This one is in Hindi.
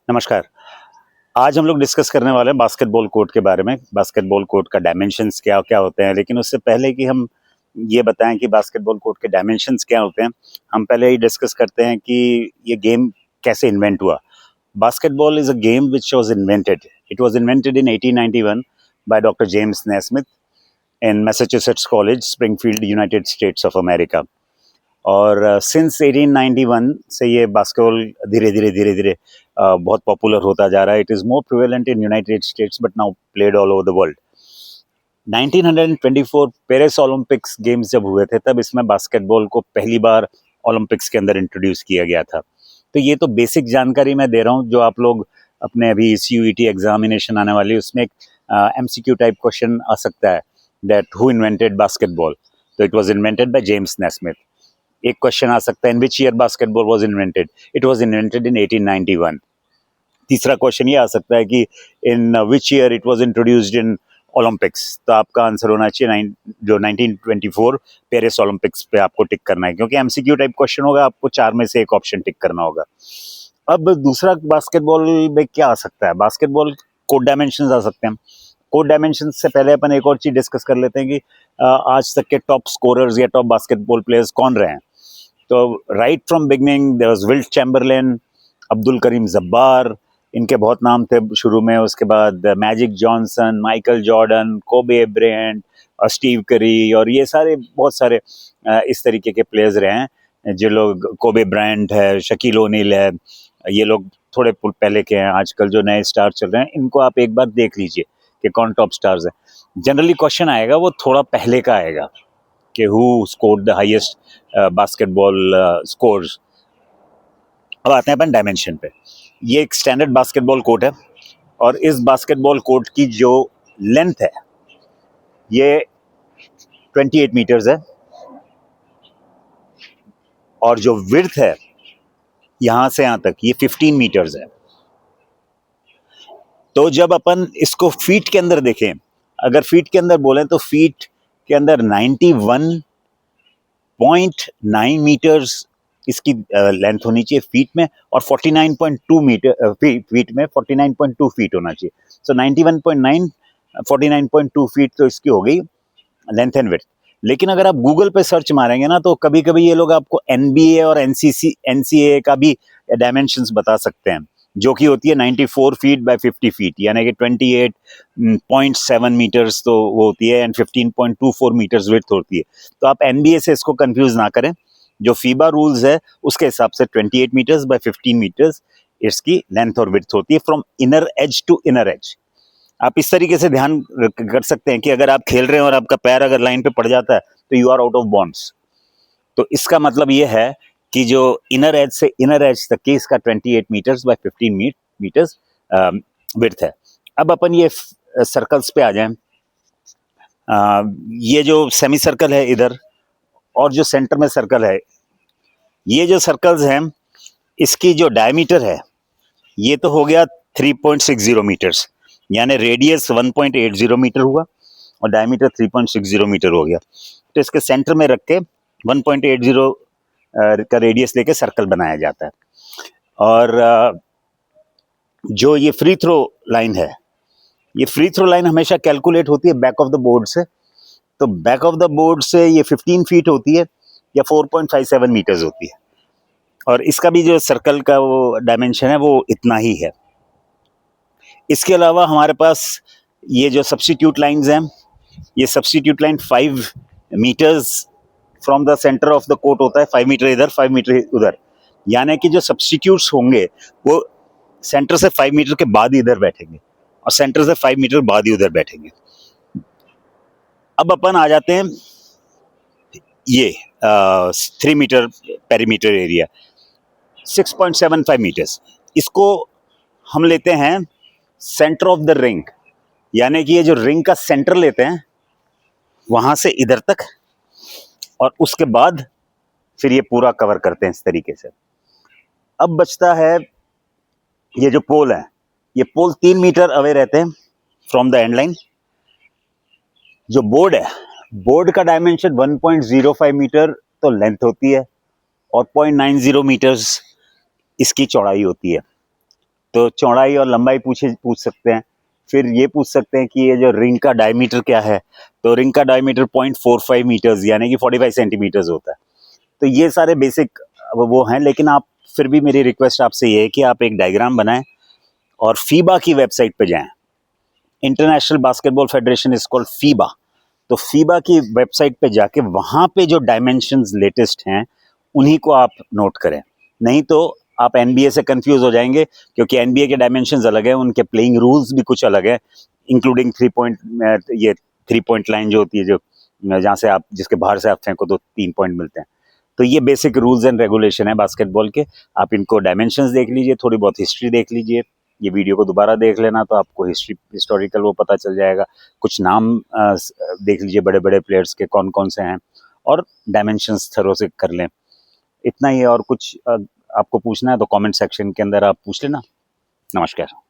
नमस्कार। आज हम लोग डिस्कस करने वाले हैं बास्केटबॉल कोर्ट के बारे में। बास्केटबॉल कोर्ट का डायमेंशंस क्या-क्या होते हैं, लेकिन उससे पहले कि हम ये बताएँ कि बास्केटबॉल कोर्ट के डायमेंशंस क्या होते हैं, हम पहले ही डिस्कस करते हैं कि ये गेम कैसे इन्वेंट हुआ। Basketball is a game which was invented. It was invented in 1891 by Dr. James Naismith in Massachusetts College, Springfield, United States of America. और सिंस 1891 से ये बास्केटबॉल धीरे धीरे बहुत पॉपुलर होता जा रहा है. It is more prevalent in United states but now played all over the world. 1924 Paris Olympics games जब हुए थे तब इसमें बास्केटबॉल को पहली बार ओलंपिक्स के अंदर इंट्रोड्यूस किया गया था. तो ये तो बेसिक जानकारी मैं दे रहा हूँ जो आप लोग अपने अभी CUET एग्जामिनेशन आने वाली है उसमें एक MCQ टाइप क्वेश्चन आ सकता है दैट हु इन्वेंटेड बास्केटबॉल. तो it was invented by James Naismith. एक क्वेश्चन आ सकता है in which year basketball was invented. It was invented in 1891. तीसरा क्वेश्चन ये आ सकता है कि in which year it was introduced in Olympics. तो आपका आंसर होना चाहिए जो 1924 पेरिस ओलंपिक्स पे आपको टिक करना है, क्योंकि MCQ टाइप क्वेश्चन होगा, आपको 4 में से एक ऑप्शन टिक करना होगा. अब दूसरा बास्केटबॉल में क्या आ सकता है. बास्केटबॉल कोर्ट डायमेंशंस आ सकते हैं. कोर्ट डायमेंशंस से पहले अपन एक और चीज डिस्कस कर लेते हैं कि आज तक के टॉप स्कोरर्स या टॉप बास्केटबॉल प्लेयर्स कौन रहे हैं. तो right from beginning there was Wilt Chamberlain, Abdul Kareem Jabbar, इनके बहुत नाम थे शुरू में. उसके बाद Magic Johnson, Michael Jordan, Kobe Bryant और स्टीव करी, और ये सारे बहुत सारे इस तरीके के प्लेयर्स रहे हैं. जो लोग कोबे ब्रायंट है, शकील ओनील है, ये लोग थोड़े पहले के हैं. आजकल जो नए स्टार चल रहे हैं इनको आप एक बार देख लीजिए कि कौन टॉप स्टार्स हैं. जनरली क्वेश्चन आएगा वो थोड़ा पहले का आएगा कि who scored the highest basketball scores. अब आते हैं अपन डायमेंशन पे. ये एक स्टैंडर्ड बास्केटबॉल कोर्ट है और इस बास्केटबॉल कोर्ट की जो लेंथ है ये 28 मीटर्स है और जो विड्थ है यहां से यहां तक ये 15 मीटर्स है. तो जब अपन इसको फीट के अंदर देखें, अगर फीट के अंदर बोलें तो फीट के अंदर 91.9 मीटर्स इसकी लेंथ होनी चाहिए फीट में, और 49.2 मीटर फीट में 49.2 फीट होना चाहिए. सो 91.9 49.2 फीट तो इसकी हो गई लेंथ एंड विड्थ. लेकिन अगर आप गूगल पे सर्च मारेंगे ना तो कभी कभी ये लोग आपको NBA और NCAA का भी डायमेंशंस बता सकते हैं, जो कि होती है 94 फीट बाय 50 फीट, यानी कि 28.7 मीटर्स तो वो होती है एंड 15.24 मीटर्स विड्थ होती है. तो आप NBA से इसको कंफ्यूज ना करें. जो फीबा रूल्स है उसके हिसाब से 28 मीटर्स बाय 15 मीटर्स इसकी लेंथ और विड्थ होती है from inner edge to inner edge. आप इस तरीके से ध्यान कर सकते हैं कि अगर आप खेल रहे हैं और आपका पैर अगर लाइन पे पड़ जाता है तो you are out of bounds. तो इसका मतलब ये है कि जो इनर एज से इनर एज तक की इसका 28 मीटर्स बाय 15 मीटर्स विड्थ है. अब अपन ये सर्कल्स पे आ जाएं. ये जो सेमी सर्कल है इधर और जो सेंटर में सर्कल है, ये जो सर्कल्स हैं इसकी जो डायमीटर है ये तो हो गया 3.60 मीटर्स, यानी रेडियस 1.80 मीटर हुआ और डायमीटर 3.60 मीटर हो गया. तो इसके सेंटर में रख के 1.80 का रेडियस लेके सर्कल बनाया जाता है. और जो ये फ्री थ्रो लाइन है, ये फ्री थ्रो लाइन हमेशा कैलकुलेट होती है बैक ऑफ द बोर्ड से. तो बैक ऑफ द बोर्ड से ये 15 फीट होती है या 4.57 मीटर्स होती है, और इसका भी जो सर्कल का वो डायमेंशन है वो इतना ही है. इसके अलावा हमारे पास ये जो सब्स्टिट्यूट लाइंस हैं, ये substitute line 5 metres from the centre of the court होता है. 5 मीटर इधर, 5 मीटर उधर, यानी कि जो सब्स्टिट्यूट्स होंगे वो सेंटर से 5 मीटर के बाद ही इधर बैठेंगे और सेंटर से 5 मीटर बाद ही उधर बैठेंगे. अब अपन आ जाते हैं ये 3 मीटर पेरीमीटर एरिया, 6.75 मीटर्स. इसको हम लेते हैं सेंटर ऑफ द रिंग, यानी कि ये जो रिंग का सेंटर लेते हैं वहां से इधर तक, और उसके बाद फिर ये पूरा कवर करते हैं इस तरीके से. अब बचता है ये जो पोल है, ये पोल 3 मीटर अवे रहते हैं फ्रॉम द एंड लाइन. जो बोर्ड है, बोर्ड का डायमेंशन 1.05 मीटर तो लेंथ होती है और 0.90 मीटर्स इसकी चौड़ाई होती है. तो चौड़ाई और लंबाई पूछ सकते हैं। फिर ये पूछ सकते हैं कि ये जो रिंग का डायमीटर क्या है, तो रिंग का डायमीटर 0.45 मीटर्स यानी कि 45 सेंटीमीटर्स होता है। तो ये सारे बेसिक वो हैं, लेकिन आप फिर भी मेरी रिक्वेस्ट आपसे ये है कि आप एक डायग्राम बनाएं और फीबा की वेबसाइट पे जाएं। International basketball federation is called FIBA. तो फीबा की वेबसाइट पे जाके वहाँ पे जो डायमेंशंस लेटेस्ट हैं उन्हीं को आप नोट करें, नहीं तो आप एनबीए से कंफ्यूज हो जाएंगे, क्योंकि एनबीए के डायमेंशंस अलग है, उनके प्लेइंग रूल्स भी कुछ अलग है, इंक्लूडिंग 3 पॉइंट लाइन जो होती है, जो जहाँ से आप जिसके बाहर से आप फेंको तो 3 पॉइंट मिलते हैं। तो ये बेसिक रूल्स एंड रेगुलेशन है बास्केटबॉल के। आप इनको डायमेंशंस देख लीजिए, थोड़ी बहुत हिस्ट्री देख लीजिए, ये वीडियो को दोबारा देख लेना तो आपको हिस्टोरिकल वो पता चल जाएगा। कुछ नाम देख लीजिए बड़े बड़े प्लेयर्स के, कौन कौन से हैं, और डायमेंशंस थरो से कर लें। इतना ही है, और कुछ आपको पूछना है तो कमेंट सेक्शन के अंदर आप पूछ लेना। नमस्कार।